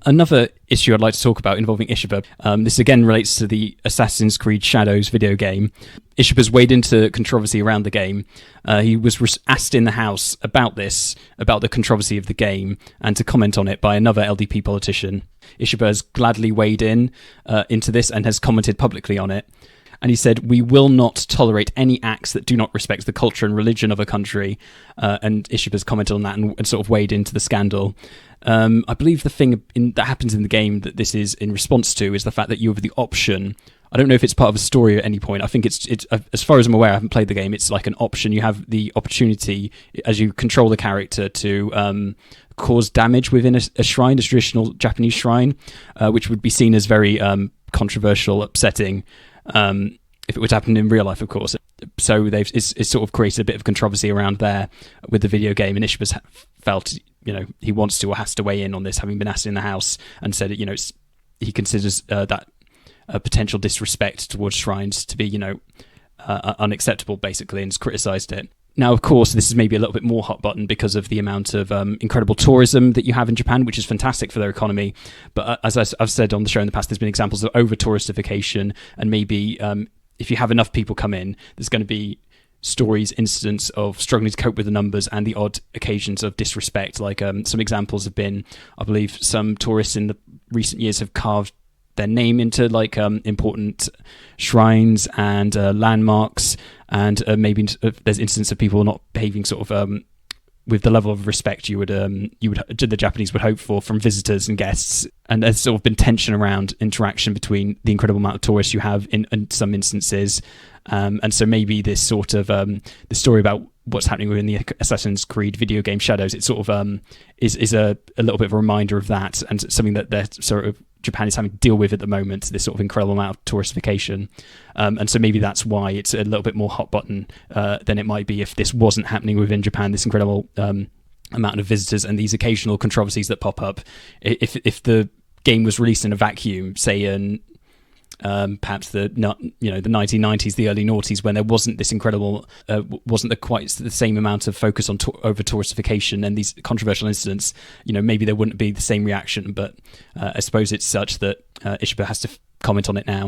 Another issue I'd like to talk about involving Ishiba, this again relates to the Assassin's Creed Shadows video game. Ishiba's weighed into controversy around the game. He was asked in the House about the controversy of the game, and to comment on it by another LDP politician. Ishiba has gladly weighed into this and has commented publicly on it. And he said, "We will not tolerate any acts that do not respect the culture and religion of a country." And Ishiba's commented on that and sort of weighed into the scandal. I believe the thing that happens in the game that this is in response to is the fact that you have the option. I don't know if it's part of a story at any point. I think it's as far as I'm aware, I haven't played the game. It's like an option. You have the opportunity as you control the character to cause damage within a shrine, a traditional Japanese shrine, which would be seen as very controversial, upsetting. If it would happen in real life, of course. So it's sort of created a bit of controversy around there with the video game, and Ishiba's felt, he wants to or has to weigh in on this, having been asked in the House, and said, he considers that potential disrespect towards shrines to be, unacceptable, basically, and has criticised it. Now, of course, this is maybe a little bit more hot button because of the amount of incredible tourism that you have in Japan, which is fantastic for their economy. But as I've said on the show in the past, there's been examples of over-touristification, and maybe if you have enough people come in, there's going to be stories, incidents of struggling to cope with the numbers and the odd occasions of disrespect. Like some examples have been, I believe, some tourists in the recent years have carved their name into important shrines and landmarks, and maybe there's instances of people not behaving sort of with the level of respect the Japanese would hope for from visitors and guests. And there's sort of been tension around interaction between the incredible amount of tourists you have in some instances, and so maybe this sort of the story about what's happening within the Assassin's Creed video game Shadows, it sort of is a little bit of a reminder of that, and something that they're sort of Japan is having to deal with at the moment, this sort of incredible amount of touristification. And so maybe that's why it's a little bit more hot button than it might be if this wasn't happening within Japan, this incredible amount of visitors and these occasional controversies that pop up. If the game was released in a vacuum, say in perhaps the 1990s, the early noughties, when there wasn't this incredible, wasn't quite the same amount of focus on over touristification and these controversial incidents, maybe there wouldn't be the same reaction. But I suppose it's such that Ishiba has to comment on it now.